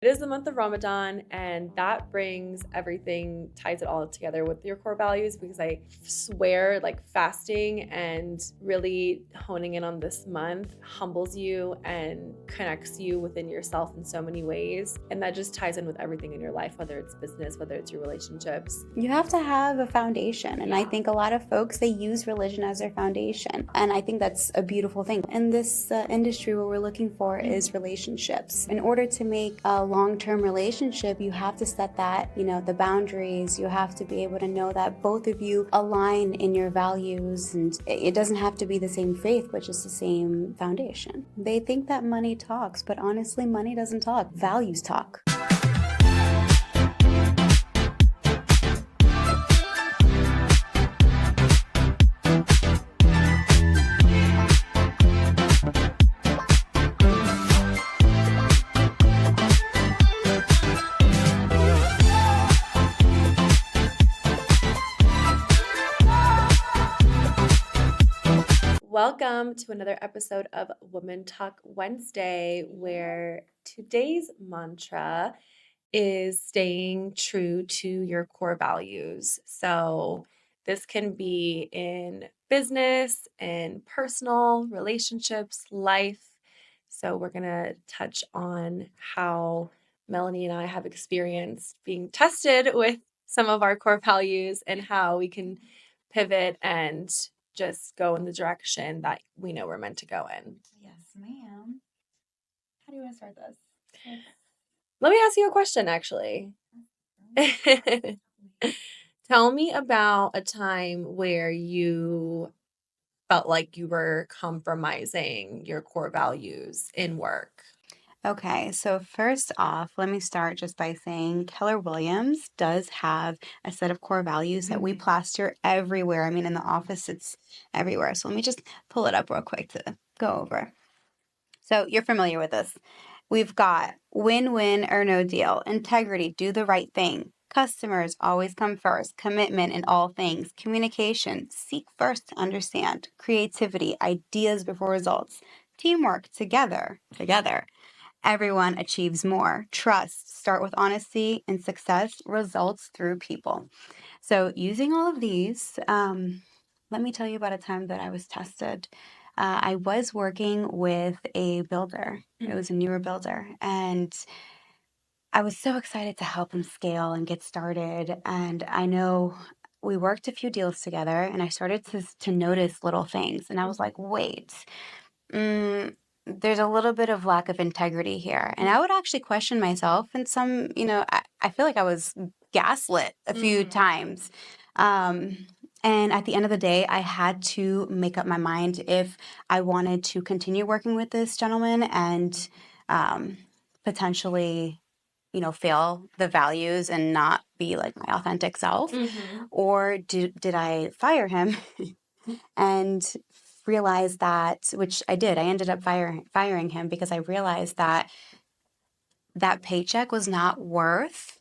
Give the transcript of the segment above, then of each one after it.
It is the month of Ramadan, and that brings everything, ties it all together with your core values, because I swear, like, fasting and really honing in on this month humbles you and connects you within yourself in so many ways. And that just ties in with everything in your life, whether it's business, whether it's your relationships. You have to have a foundation. And I think a lot of folks, they use religion as their foundation. And I think that's a beautiful thing. In this industry, what we're looking for is relationships. In order to make a long-term relationship, you have to set that, the boundaries. You have to be able to know that both of you align in your values. And it doesn't have to be the same faith, but just the same foundation. They think that money talks, but honestly, money doesn't talk. Values talk. Welcome to another episode of Women Talk Wednesday, where today's mantra is staying true to your core values. So this can be in business, in personal relationships, life. So we're going to touch on how Melanie and I have experienced being tested with some of our core values and how we can pivot and just go in the direction that we know we're meant to go in. Yes, ma'am. How do you want to start this? Let me ask you a question, actually. Tell me about a time where you felt like you were compromising your core values in work. Okay, so first off, let me start just by saying Keller Williams does have a set of core values that we plaster everywhere. I mean, in the office, it's everywhere. So let me just pull it up real quick to go over. So you're familiar with this. We've got win-win or no deal, integrity, do the right thing. Customers always come first, commitment in all things, communication, seek first to understand, creativity, ideas before results, teamwork, together. Everyone achieves more. Trust, start with honesty, and success results through people. So, using all of these, let me tell you about a time that I was tested. I was working with a builder. It was a newer builder, and I was so excited to help him scale and get started. And I know we worked a few deals together, and I started to notice little things. And I was like, wait, there's a little bit of lack of integrity here. And I would actually question myself. And I feel like I was gaslit a few times. And at the end of the day, I had to make up my mind if I wanted to continue working with this gentleman and potentially, fail the values and not be like my authentic self, or did I fire him and realize that, which I did. I ended up firing him because I realized that paycheck was not worth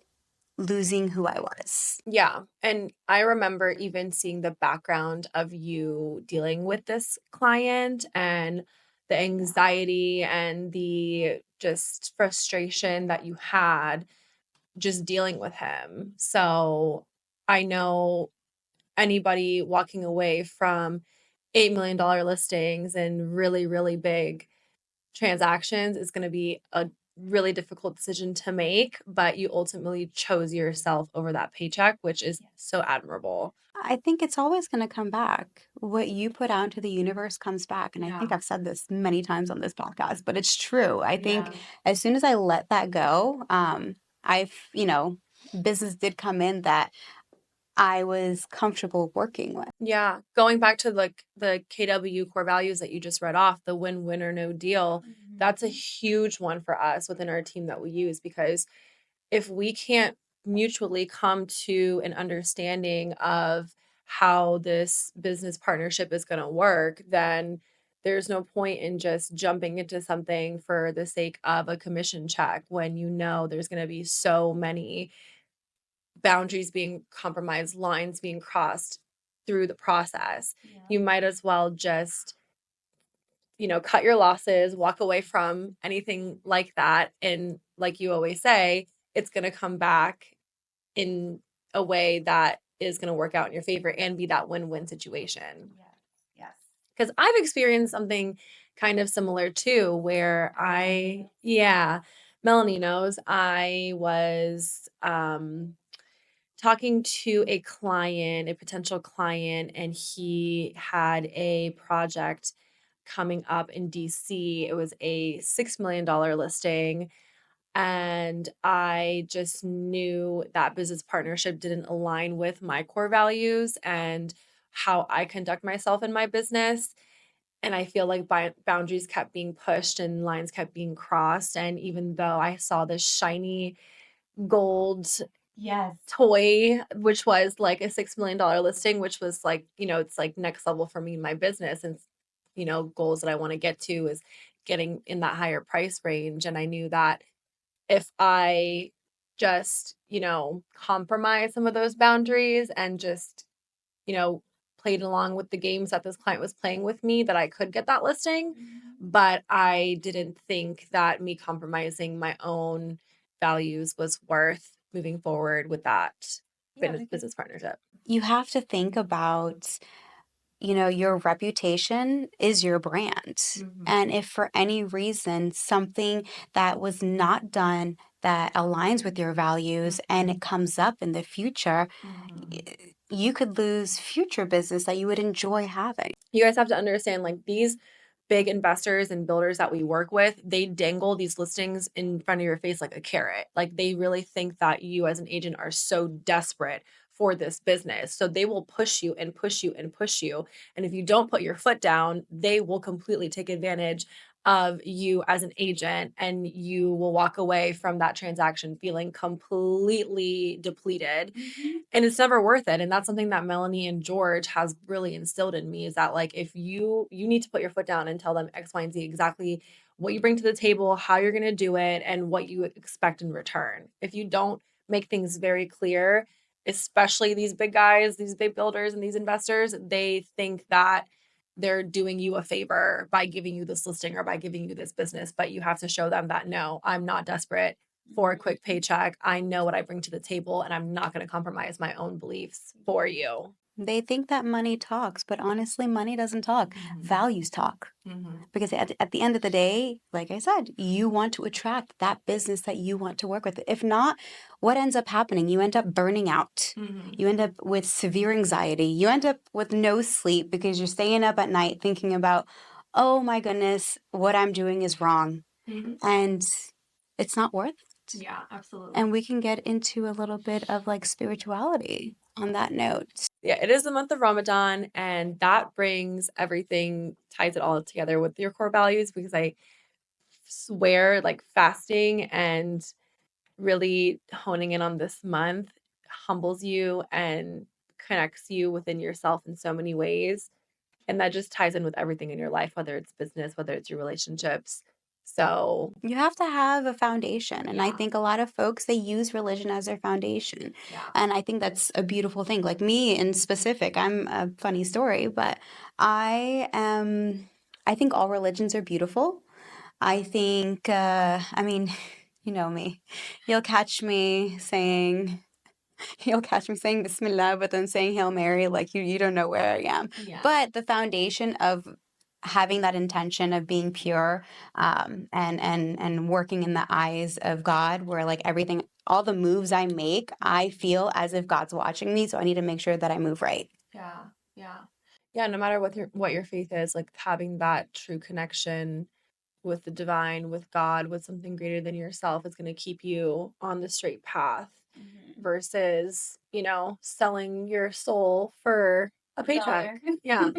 losing who I was. Yeah. And I remember even seeing the background of you dealing with this client and the anxiety and the just frustration that you had just dealing with him. So I know anybody walking away from $8 million listings and really, really big transactions is going to be a really difficult decision to make, but you ultimately chose yourself over that paycheck, which is so admirable. I think it's always going to come back. What you put out into the universe comes back. And I think I've said this many times on this podcast, but it's true. I think as soon as I let that go, business did come in that I was comfortable working with. Yeah. Going back to like the KW core values that you just read off, the win-win or no deal, that's a huge one for us within our team that we use, because if we can't mutually come to an understanding of how this business partnership is going to work, then there's no point in just jumping into something for the sake of a commission check when you know there's going to be so many boundaries being compromised, lines being crossed through the process. You might as well just, cut your losses, walk away from anything like that, and like you always say, it's going to come back in a way that is going to work out in your favor and be that win-win situation. Yes. Yes. Because I've experienced something kind of similar too, where yeah, Melanie knows I was talking to a client, a potential client, and he had a project coming up in DC. It was a $6 million listing. And I just knew that business partnership didn't align with my core values and how I conduct myself in my business. And I feel like boundaries kept being pushed and lines kept being crossed. And even though I saw this shiny gold Yes. toy, which was like a $6 million listing, which was like, it's like next level for me in my business. And, goals that I want to get to is getting in that higher price range. And I knew that if I just, compromise some of those boundaries and just, you know, played along with the games that this client was playing with me, that I could get that listing. But I didn't think that me compromising my own values was worth moving forward with that business partnership. You have to think about, your reputation is your brand. And if for any reason something that was not done that aligns with your values and it comes up in the future, you could lose future business that you would enjoy having. You guys have to understand, like, these big investors and builders that we work with, they dangle these listings in front of your face like a carrot. Like, they really think that you as an agent are so desperate for this business. So they will push you and push you and push you. And if you don't put your foot down, they will completely take advantage of you as an agent, and you will walk away from that transaction feeling completely depleted. And it's never worth it. And that's something that Melanie and George has really instilled in me, is that, like, if you need to put your foot down and tell them X, Y, and Z, exactly what you bring to the table, how you're going to do it, and what you expect in return. If you don't make things very clear, especially these big guys, these big builders and these investors, they think that they're doing you a favor by giving you this listing or by giving you this business. But you have to show them that, no, I'm not desperate for a quick paycheck. I know what I bring to the table, and I'm not going to compromise my own beliefs for you. They think that money talks, but honestly, money doesn't talk. Values talk. Because at the end of the day, like I said, you want to attract that business that you want to work with. If not, what ends up happening? You end up burning out. You end up with severe anxiety. You end up with no sleep because you're staying up at night thinking about, oh my goodness, what I'm doing is wrong. And it's not worth it. Yeah, absolutely. And we can get into a little bit of like spirituality on that note. Yeah, it is the month of Ramadan, and that brings everything, ties it all together with your core values, because I swear, like, fasting and really honing in on this month humbles you and connects you within yourself in so many ways. And that just ties in with everything in your life, whether it's business, whether it's your relationships. So You have to have a foundation. And I Yeah. think a lot of folks, they use religion as their foundation. Yeah. And I think that's a beautiful thing. Like me in specific, I'm a funny story, but I think all religions are beautiful. I think, I mean, you know me. You'll catch me saying, you'll catch me saying Bismillah, but then saying Hail Mary, like you don't know where I am. Yeah. But the foundation of having that intention of being pure, and working in the eyes of God, where like everything, all the moves I make, I feel as if God's watching me, so I need to make sure that I move right. Yeah. Yeah. Yeah, no matter what your faith is, like, having that true connection with the divine, with God, with something greater than yourself is going to keep you on the straight path versus, selling your soul for a paycheck. Yeah.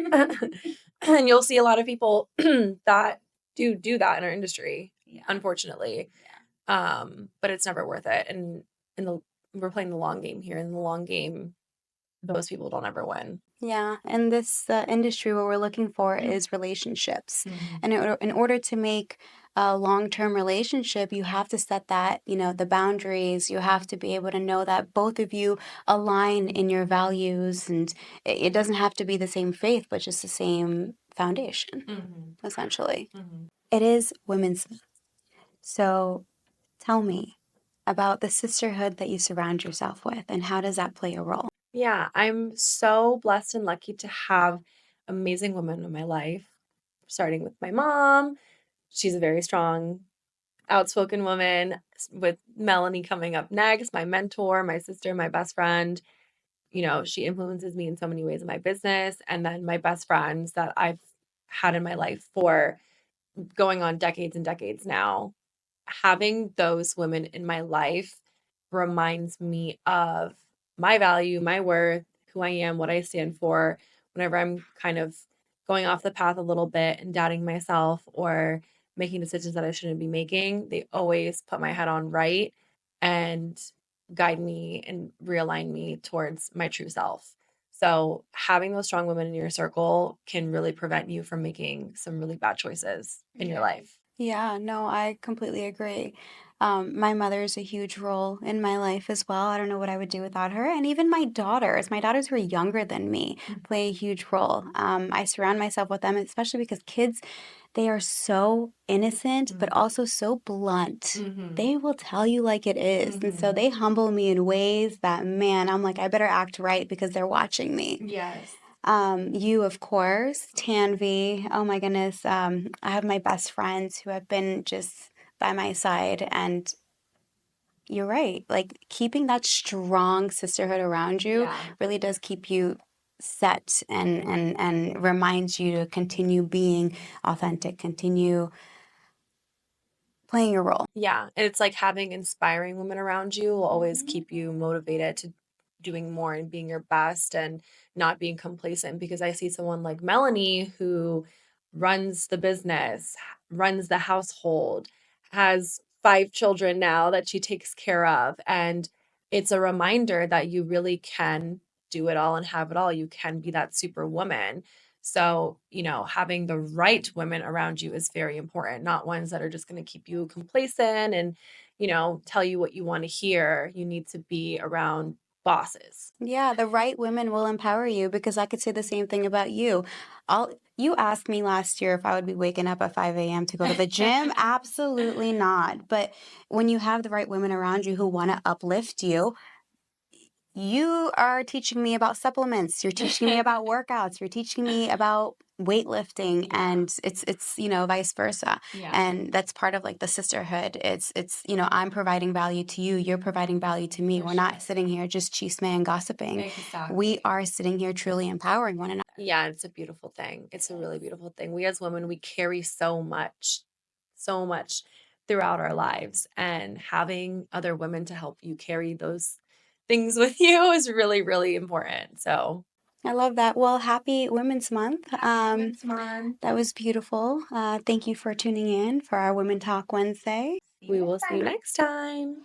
And you'll see a lot of people that do that in our industry, Yeah. unfortunately. But it's never worth it. And we're playing the long game here. In the long game, those people don't ever win. Yeah, in this industry, what we're looking for is relationships. And in order to make a long-term relationship, you have to set that, the boundaries. You have to be able to know that both of you align in your values. And it doesn't have to be the same faith, but just the same foundation, essentially. It is Women's Month. So Tell me about the sisterhood that you surround yourself with, and how does that play a role? Yeah, I'm so blessed and lucky to have amazing women in my life, starting with my mom. She's a very strong, outspoken woman, with Melanie coming up next, my mentor, my sister, my best friend. She influences me in so many ways in my business. And then my best friends that I've had in my life for going on decades and decades now. Having those women in my life reminds me of my value, my worth, who I am, what I stand for. Whenever I'm kind of going off the path a little bit and doubting myself or making decisions that I shouldn't be making, they always put my head on right and guide me and realign me towards my true self. So, having those strong women in your circle can really prevent you from making some really bad choices in your life. Yeah, no, I completely agree. My mother is a huge role in my life as well. I don't know what I would do without her. And even my daughters who are younger than me play a huge role. I surround myself with them, especially because kids, they are so innocent, but also so blunt. Mhm. They will tell you like it is. And so they humble me in ways that, man, I'm like, I better act right because they're watching me. Yes. You, of course, Tanvi. Oh my goodness. I have my best friends who have been just by my side. And you're right. Like keeping that strong sisterhood around you Yeah. really does keep you set and reminds you to continue being authentic, continue playing your role. Yeah, and it's like having inspiring women around you will always keep you motivated to doing more and being your best and not being complacent because I see someone like Melanie who runs the business, runs the household, has 5 children now that she takes care of, and it's a reminder that you really can do it all and have it all. You can be that superwoman. So, having the right women around you is very important, not ones that are just going to keep you complacent and, tell you what you want to hear. You need to be around bosses. Yeah, the right women will empower you because I could say the same thing about you. You asked me last year if I would be waking up at 5 a.m. to go to the gym. Absolutely not. But when you have the right women around you who want to uplift you, you are teaching me about supplements. You're teaching me about workouts. You're teaching me about weightlifting, Yeah. and it's vice versa. Yeah. And that's part of like the sisterhood. It's I'm providing value to you. You're providing value to me. For We're sure. not sitting here just chisme gossiping. Exactly. We are sitting here truly empowering one another. Yeah, it's a beautiful thing. It's a really beautiful thing. We as women, we carry so much throughout our lives. And having other women to help you carry those things with you is really, really important. So, I love that. Well, happy Women's Month. Women's Month. That was beautiful. Thank you for tuning in for our Women Talk Wednesday. We will see you next time.